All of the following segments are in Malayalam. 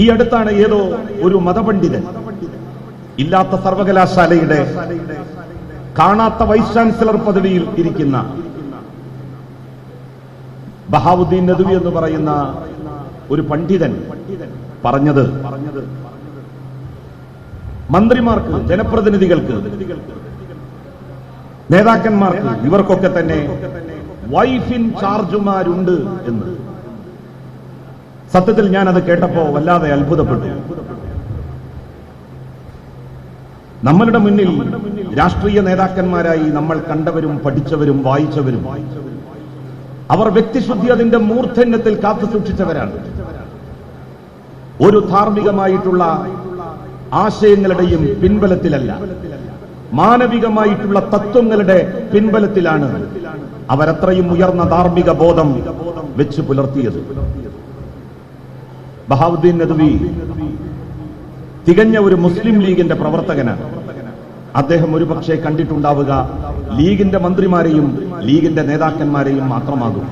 ഈ അടുത്താണ് ഏതോ ഒരു മതപണ്ഡിതൻ ഇല്ലാത്ത സർവകലാശാലയുടെ കാണാത്ത വൈസ് ചാൻസലർ പദവിയിൽ ഇരിക്കുന്ന ബഹാവുദ്ദീൻ നദ്വി എന്ന് പറയുന്ന ഒരു പണ്ഡിതൻ പറഞ്ഞത്, മന്ത്രിമാർക്ക്, ജനപ്രതിനിധികൾക്ക്, നേതാക്കന്മാർക്ക് ഇവർക്കൊക്കെ തന്നെ വൈഫ് ഇൻ ചാർജുമാരുണ്ട് എന്ന്. സത്യത്തിൽ ഞാൻ അത് കേട്ടപ്പോ വല്ലാതെ അത്ഭുതപ്പെട്ടു. നമ്മളുടെ മുന്നിൽ രാഷ്ട്രീയ നേതാക്കന്മാരായി നമ്മൾ കണ്ടവരും പഠിച്ചവരും വായിച്ചവരും അവർ വ്യക്തിശുദ്ധി അതിന്റെ മൂർധന്യത്തിൽ കാത്തു സൂക്ഷിച്ചവരാണ്. ഒരു ധാർമ്മികമായിട്ടുള്ള ആശയങ്ങളുടെയും പിൻബലത്തിലല്ല, മാനവികമായിട്ടുള്ള തത്വങ്ങളുടെ പിൻബലത്തിലാണ് അവരത്രയും ഉയർന്ന ധാർമ്മിക ബോധം വെച്ച് പുലർത്തിയത്. ബഹാവുദ്ദീൻ നദ്വി തികഞ്ഞ ഒരു മുസ്ലിം ലീഗിന്റെ പ്രവർത്തകനാണ്. അദ്ദേഹം ഒരുപക്ഷെ കണ്ടിട്ടുണ്ടാവുക ലീഗിന്റെ മന്ത്രിമാരെയും ലീഗിന്റെ നേതാക്കന്മാരെയും മാത്രമാകും.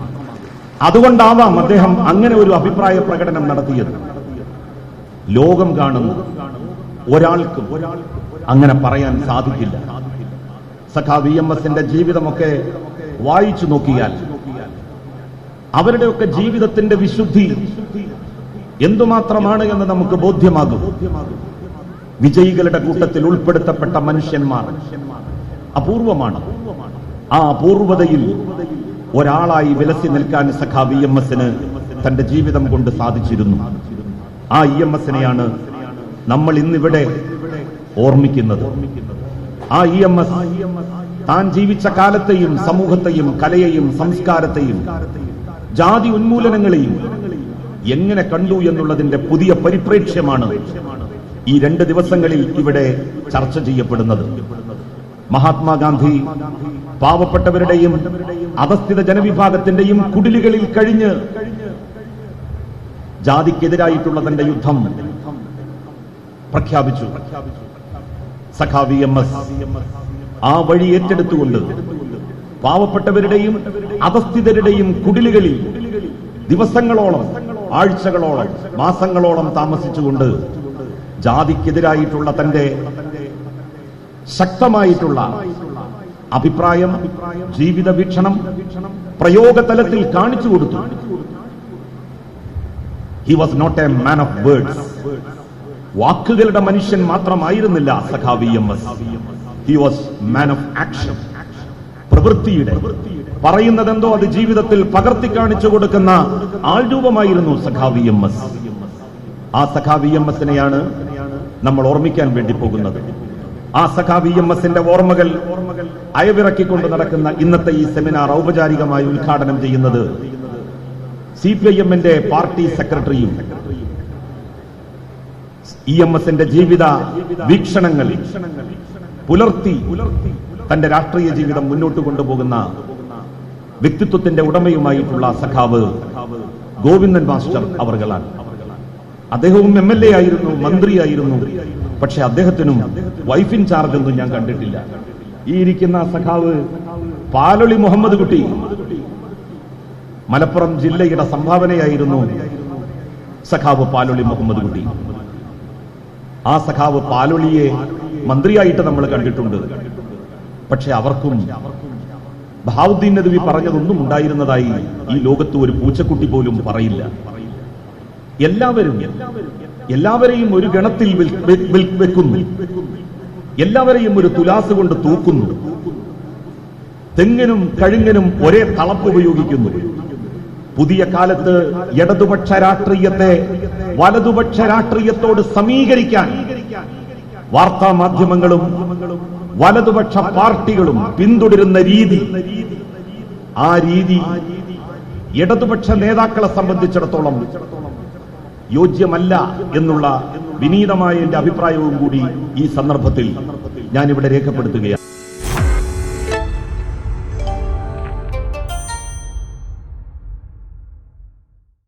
അതുകൊണ്ടാവാം അദ്ദേഹം അങ്ങനെ ഒരു അഭിപ്രായ പ്രകടനം നടത്തിയത്. ലോകം കാണുന്നു ഒരാൾക്കും അങ്ങനെ പറയാൻ സാധിക്കില്ല. സഖാവ് EMSന്റെ ജീവിതമൊക്കെ വായിച്ചു നോക്കിയാൽ അവരുടെയൊക്കെ ജീവിതത്തിന്റെ വിശുദ്ധി എന്തുമാത്രമാണ് എന്ന് നമുക്ക് ബോധ്യമാകും. വിജയികളുടെ കൂട്ടത്തിൽ ഉൾപ്പെടുത്തപ്പെട്ട മനുഷ്യന്മാർ അപൂർവമാണ്. ആ അപൂർവതയിൽ ഒരാളായി വിലസി നിൽക്കാൻ സഖാവ് EMSന് തന്റെ ജീവിതം കൊണ്ട് സാധിച്ചിരുന്നു. ആ EMSനെയാണ് നമ്മൾ ഇന്നിവിടെ ഓർമ്മിക്കുന്നത്. ആ EMS താൻ ജീവിച്ച കാലത്തെയും സമൂഹത്തെയും കലയെയും സംസ്കാരത്തെയും ജാതി ഉന്മൂലനങ്ങളെയും എങ്ങനെ കണ്ടു എന്നുള്ളതിന്റെ പുതിയ പരിപ്രേക്ഷ്യമാണ് ഈ 2 ദിവസങ്ങളിൽ ഇവിടെ ചർച്ച ചെയ്യപ്പെടുന്നത്. മഹാത്മാഗാന്ധി പാവപ്പെട്ടവരുടെയും അധസ്ഥിത ജനവിഭാഗത്തിന്റെയും കുടിലുകളിൽ കഴിഞ്ഞ് ജാതിക്കെതിരായിട്ടുള്ള തന്റെ യുദ്ധം പ്രഖ്യാപിച്ചു. സഖാവ് EMS ആ വഴി ഏറ്റെടുത്തുകൊണ്ട് പാവപ്പെട്ടവരുടെയും അധസ്ഥിതരുടെയും കുടിലുകളിൽ ദിവസങ്ങളോളം, ആഴ്ചകളോളം, മാസങ്ങളോളം താമസിച്ചുകൊണ്ട് ജാതിക്കെതിരായിട്ടുള്ള തന്റെ ശക്തമായിട്ടുള്ള അഭിപ്രായം, ജീവിത വീക്ഷണം പ്രയോഗതലത്തിൽ കാണിച്ചു കൊടുത്തു. He was not a man of words. വാക്കുകളുടെ മനുഷ്യൻ മാത്രമായിരുന്നില്ല സഖാവ് EMS. He was man of action. പ്രവൃത്തിയുടെ, പറയുന്നതെന്തോ അത് ജീവിതത്തിൽ പകർത്തി കാണിച്ചു കൊടുക്കുന്ന ആൾരൂപമായിരുന്നു സഖാവ് EMS. ആ സഖാവ് EMSനെയാണ് നമ്മൾ ഓർമ്മിക്കാൻ വേണ്ടി പോകുന്നത്. ആ സഖാവ് EMSന്റെ ഓർമ്മകൾ അയവിറക്കിക്കൊണ്ട് നടക്കുന്ന ഇന്നത്തെ ഈ സെമിനാർ ഔപചാരികമായി ഉദ്ഘാടനം ചെയ്യുന്നത് CPIMന്റെ പാർട്ടി സെക്രട്ടറിയും EMSന്റെ ജീവിത വീക്ഷണങ്ങൾ പുലർത്തി തന്റെ രാഷ്ട്രീയ ജീവിതം മുന്നോട്ട് കൊണ്ടുപോകുന്ന വ്യക്തിത്വത്തിന്റെ ഉടമയുമായിട്ടുള്ള സഖാവ് ഗോവിന്ദൻ മാസ്റ്റർ അവർകളാണ്. അദ്ദേഹവും MLA ആയിരുന്നു, മന്ത്രിയായിരുന്നു. പക്ഷെ അദ്ദേഹത്തിനും വൈഫ് ഇൻ ചാർജ് ഒന്നും ഞാൻ കണ്ടിട്ടില്ല. ഈ ഇരിക്കുന്ന സഖാവ് പാലൊളി മുഹമ്മദ് കുട്ടി മലപ്പുറം ജില്ലയുടെ സംഭാവനയായിരുന്നു സഖാവ് പാലൊളി മുഹമ്മദ് കുട്ടി. ആ സഖാവ് പാലൊളിയെ മന്ത്രിയായിട്ട് നമ്മൾ കണ്ടിട്ടുണ്ട്. പക്ഷെ അവർക്കും ബഹാവുദ്ദീൻ നദ്വി പറഞ്ഞതൊന്നും ഉണ്ടായിരുന്നതായി ഈ ലോകത്ത് ഒരു പൂച്ചക്കുട്ടി പോലും പറയില്ല. എല്ലാവരെയും ഒരു ഗണത്തിൽ വെക്കുന്നു, എല്ലാവരെയും ഒരു തുലാസ് കൊണ്ട് തൂക്കുന്നു, തെങ്ങിനും കഴുങ്ങിനും ഒരേ തളപ്പ് ഉപയോഗിക്കുന്നു. പുതിയ കാലത്ത് ഇടതുപക്ഷ രാഷ്ട്രീയത്തെ വലതുപക്ഷ രാഷ്ട്രീയത്തോട് സമീകരിക്കാൻ വാർത്താ മാധ്യമങ്ങളും വലതുപക്ഷ പാർട്ടികളും പിന്തുടരുന്ന രീതി, ആ രീതി ഇടതുപക്ഷ നേതാക്കളെ സംബന്ധിച്ചിടത്തോളം യോജ്യമല്ല എന്നുള്ള വിനീതമായ എന്റെ അഭിപ്രായവും കൂടി ഈ സന്ദർഭത്തിൽ ഞാനിവിടെ രേഖപ്പെടുത്തുകയാണ്.